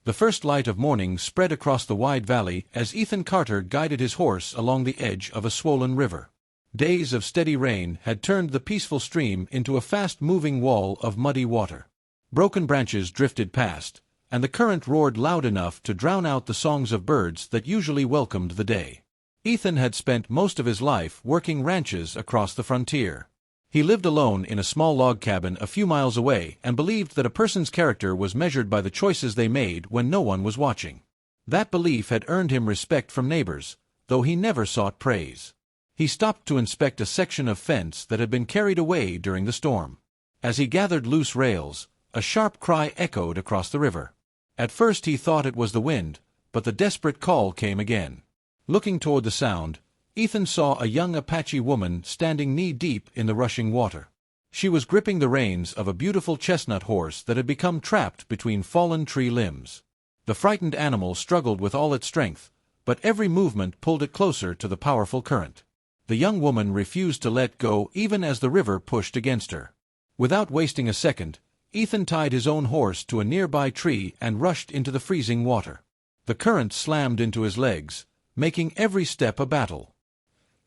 The first light of morning spread across the wide valley as Ethan Carter guided his horse along the edge of a swollen river. Days of steady rain had turned the peaceful stream into a fast-moving wall of muddy water. Broken branches drifted past, and the current roared loud enough to drown out the songs of birds that usually welcomed the day. Ethan had spent most of his life working ranches across the frontier. He lived alone in a small log cabin a few miles away and believed that a person's character was measured by the choices they made when no one was watching. That belief had earned him respect from neighbors, though he never sought praise. He stopped to inspect a section of fence that had been carried away during the storm. As he gathered loose rails, a sharp cry echoed across the river. At first he thought it was the wind, but the desperate call came again. Looking toward the sound, Ethan saw a young Apache woman standing knee-deep in the rushing water. She was gripping the reins of a beautiful chestnut horse that had become trapped between fallen tree limbs. The frightened animal struggled with all its strength, but every movement pulled it closer to the powerful current. The young woman refused to let go even as the river pushed against her. Without wasting a second, Ethan tied his own horse to a nearby tree and rushed into the freezing water. The current slammed into his legs, making every step a battle.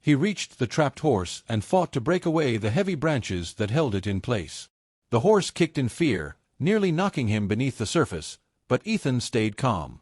He reached the trapped horse and fought to break away the heavy branches that held it in place. The horse kicked in fear, nearly knocking him beneath the surface, but Ethan stayed calm.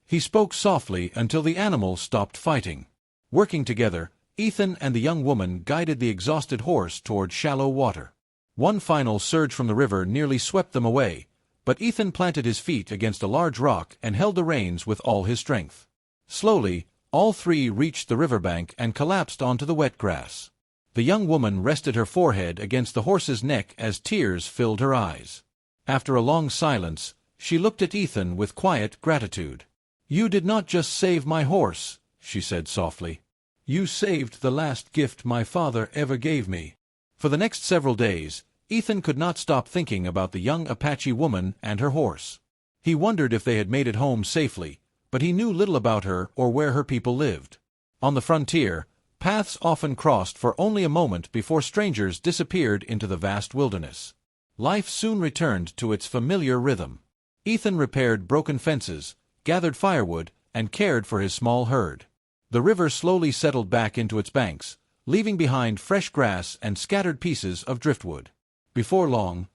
He spoke softly until the animal stopped fighting. Working together, Ethan and the young woman guided the exhausted horse toward shallow water. One final surge from the river nearly swept them away, but Ethan planted his feet against a large rock and held the reins with all his strength. Slowly, all three reached the riverbank and collapsed onto the wet grass. The young woman rested her forehead against the horse's neck as tears filled her eyes. After a long silence, she looked at Ethan with quiet gratitude. "You did not just save my horse," she said softly. "You saved the last gift my father ever gave me." For the next several days, Ethan could not stop thinking about the young Apache woman and her horse. He wondered if they had made it home safely, but he knew little about her or where her people lived. On the frontier, paths often crossed for only a moment before strangers disappeared into the vast wilderness. Life soon returned to its familiar rhythm. Ethan repaired broken fences, gathered firewood, and cared for his small herd. The river slowly settled back into its banks, leaving behind fresh grass and scattered pieces of driftwood. Before long,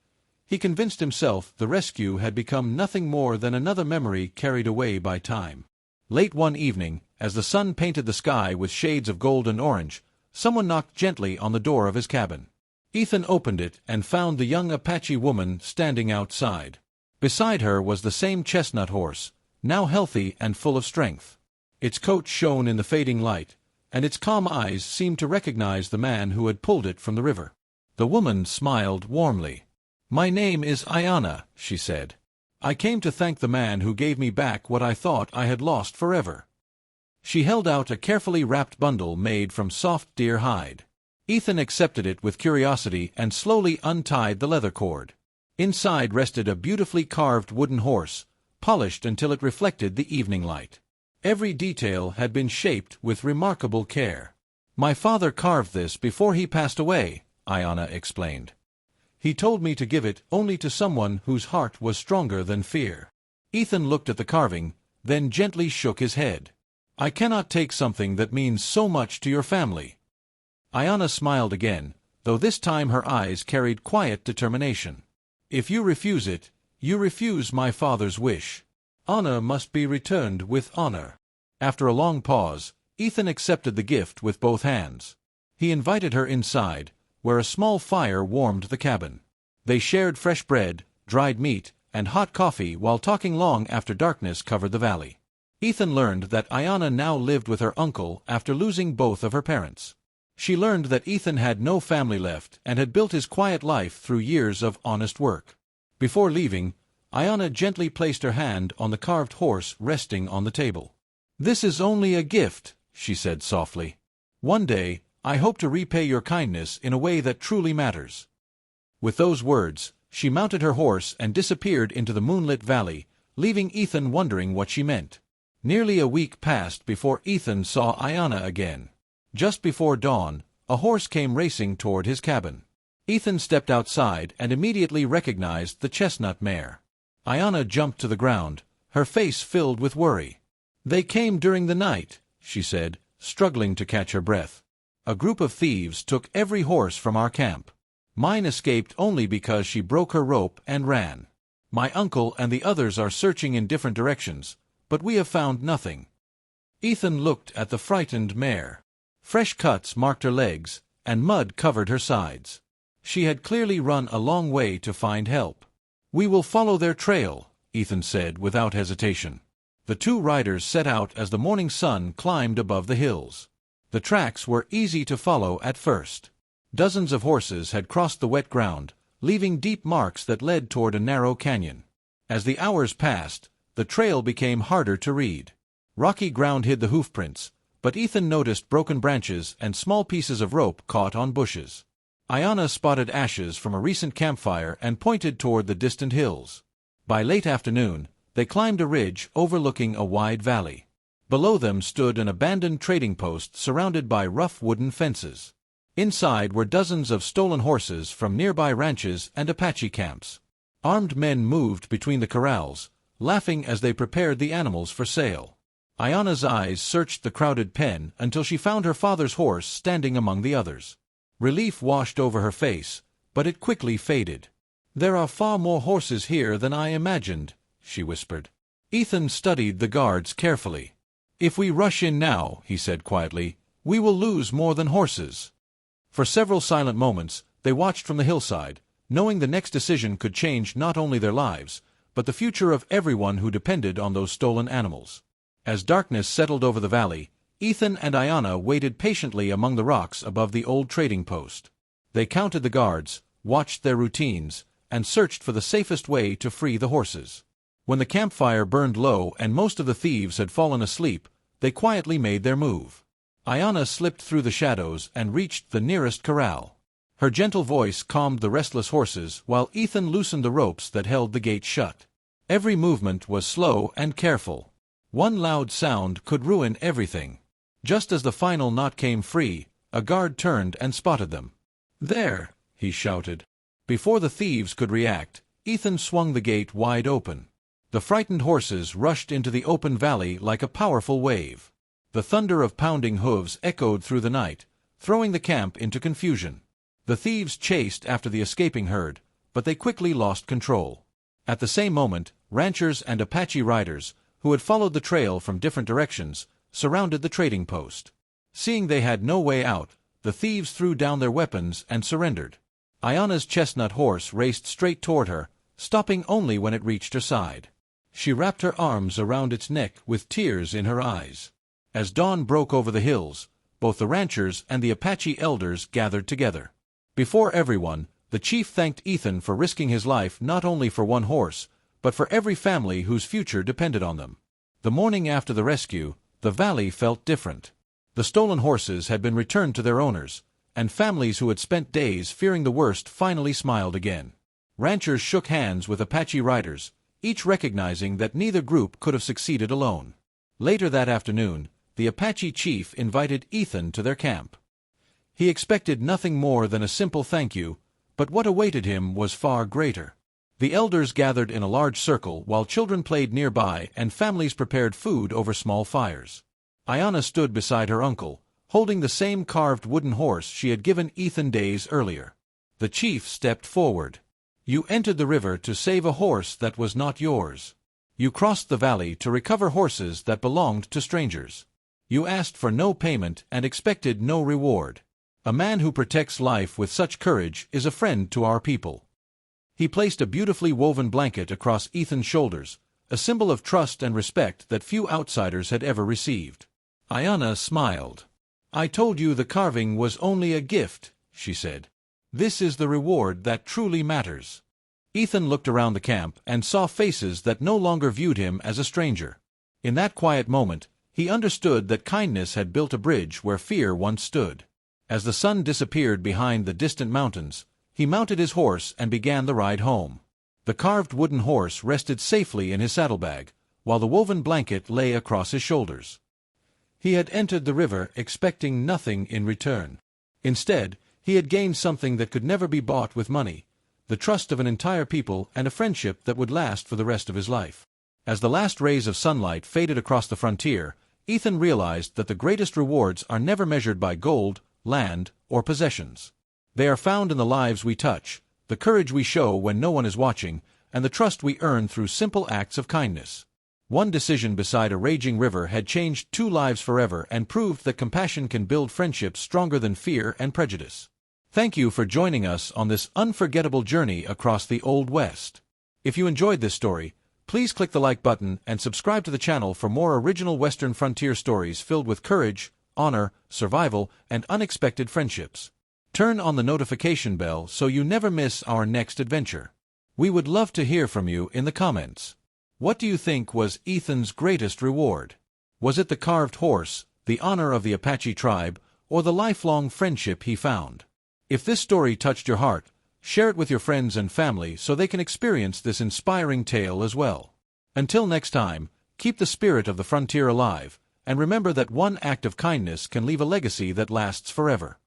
he convinced himself the rescue had become nothing more than another memory carried away by time. Late one evening, as the sun painted the sky with shades of gold and orange, someone knocked gently on the door of his cabin. Ethan opened it and found the young Apache woman standing outside. Beside her was the same chestnut horse, now healthy and full of strength. Its coat shone in the fading light, and its calm eyes seemed to recognize the man who had pulled it from the river. The woman smiled warmly. "My name is Ayanna," she said. "I came to thank the man who gave me back what I thought I had lost forever." She held out a carefully wrapped bundle made from soft deer hide. Ethan accepted it with curiosity and slowly untied the leather cord. Inside rested a beautifully carved wooden horse, polished until it reflected the evening light. Every detail had been shaped with remarkable care. "My father carved this before he passed away," Ayanna explained. "He told me to give it only to someone whose heart was stronger than fear." Ethan looked at the carving, then gently shook his head. "I cannot take something that means so much to your family." Ayanna smiled again, though this time her eyes carried quiet determination. "If you refuse it, you refuse my father's wish. Honor must be returned with honor." After a long pause, Ethan accepted the gift with both hands. He invited her inside, where a small fire warmed the cabin. They shared fresh bread, dried meat, and hot coffee while talking long after darkness covered the valley. Ethan learned that Ayanna now lived with her uncle after losing both of her parents. She learned that Ethan had no family left and had built his quiet life through years of honest work. Before leaving, Ayanna gently placed her hand on the carved horse resting on the table. "This is only a gift," she said softly. "One day, I hope to repay your kindness in a way that truly matters." With those words, she mounted her horse and disappeared into the moonlit valley, leaving Ethan wondering what she meant. Nearly a week passed before Ethan saw Ayanna again. Just before dawn, a horse came racing toward his cabin. Ethan stepped outside and immediately recognized the chestnut mare. Ayanna jumped to the ground, her face filled with worry. "They came during the night," she said, struggling to catch her breath. "A group of thieves took every horse from our camp. Mine escaped only because she broke her rope and ran. My uncle and the others are searching in different directions, but we have found nothing." Ethan looked at the frightened mare. Fresh cuts marked her legs, and mud covered her sides. She had clearly run a long way to find help. "We will follow their trail," Ethan said without hesitation. The two riders set out as the morning sun climbed above the hills. The tracks were easy to follow at first. Dozens of horses had crossed the wet ground, leaving deep marks that led toward a narrow canyon. As the hours passed, the trail became harder to read. Rocky ground hid the hoofprints, but Ethan noticed broken branches and small pieces of rope caught on bushes. Ayanna spotted ashes from a recent campfire and pointed toward the distant hills. By late afternoon, they climbed a ridge overlooking a wide valley. Below them stood an abandoned trading post surrounded by rough wooden fences. Inside were dozens of stolen horses from nearby ranches and Apache camps. Armed men moved between the corrals, laughing as they prepared the animals for sale. Ayanna's eyes searched the crowded pen until she found her father's horse standing among the others. Relief washed over her face, but it quickly faded. "There are far more horses here than I imagined," she whispered. Ethan studied the guards carefully. "If we rush in now," he said quietly, "we will lose more than horses." For several silent moments, they watched from the hillside, knowing the next decision could change not only their lives, but the future of everyone who depended on those stolen animals. As darkness settled over the valley, Ethan and Ayanna waited patiently among the rocks above the old trading post. They counted the guards, watched their routines, and searched for the safest way to free the horses. When the campfire burned low and most of the thieves had fallen asleep, they quietly made their move. Ayanna slipped through the shadows and reached the nearest corral. Her gentle voice calmed the restless horses while Ethan loosened the ropes that held the gate shut. Every movement was slow and careful. One loud sound could ruin everything. Just as the final knot came free, a guard turned and spotted them. "There!" he shouted. Before the thieves could react, Ethan swung the gate wide open. The frightened horses rushed into the open valley like a powerful wave. The thunder of pounding hooves echoed through the night, throwing the camp into confusion. The thieves chased after the escaping herd, but they quickly lost control. At the same moment, ranchers and Apache riders, who had followed the trail from different directions, surrounded the trading post. Seeing they had no way out, the thieves threw down their weapons and surrendered. Ayanna's chestnut horse raced straight toward her, stopping only when it reached her side. She wrapped her arms around its neck with tears in her eyes. As dawn broke over the hills, both the ranchers and the Apache elders gathered together. Before everyone, the chief thanked Ethan for risking his life not only for one horse, but for every family whose future depended on them. The morning after the rescue, the valley felt different. The stolen horses had been returned to their owners, and families who had spent days fearing the worst finally smiled again. Ranchers shook hands with Apache riders, each recognizing that neither group could have succeeded alone. Later that afternoon, the Apache chief invited Ethan to their camp. He expected nothing more than a simple thank you, but what awaited him was far greater. The elders gathered in a large circle while children played nearby and families prepared food over small fires. Ayanna stood beside her uncle, holding the same carved wooden horse she had given Ethan days earlier. The chief stepped forward. "You entered the river to save a horse that was not yours. You crossed the valley to recover horses that belonged to strangers. You asked for no payment and expected no reward. A man who protects life with such courage is a friend to our people." He placed a beautifully woven blanket across Ethan's shoulders, a symbol of trust and respect that few outsiders had ever received. Ayanna smiled. "I told you the carving was only a gift," she said. "This is the reward that truly matters." Ethan looked around the camp and saw faces that no longer viewed him as a stranger. In that quiet moment, he understood that kindness had built a bridge where fear once stood. As the sun disappeared behind the distant mountains, he mounted his horse and began the ride home. The carved wooden horse rested safely in his saddlebag, while the woven blanket lay across his shoulders. He had entered the river expecting nothing in return. Instead, he had gained something that could never be bought with money, the trust of an entire people and a friendship that would last for the rest of his life. As the last rays of sunlight faded across the frontier, Ethan realized that the greatest rewards are never measured by gold, land, or possessions. They are found in the lives we touch, the courage we show when no one is watching, and the trust we earn through simple acts of kindness. One decision beside a raging river had changed 2 lives forever and proved that compassion can build friendships stronger than fear and prejudice. Thank you for joining us on this unforgettable journey across the Old West. If you enjoyed this story, please click the like button and subscribe to the channel for more original Western frontier stories filled with courage, honor, survival, and unexpected friendships. Turn on the notification bell so you never miss our next adventure. We would love to hear from you in the comments. What do you think was Ethan's greatest reward? Was it the carved horse, the honor of the Apache tribe, or the lifelong friendship he found? If this story touched your heart, share it with your friends and family so they can experience this inspiring tale as well. Until next time, keep the spirit of the frontier alive, and remember that one act of kindness can leave a legacy that lasts forever.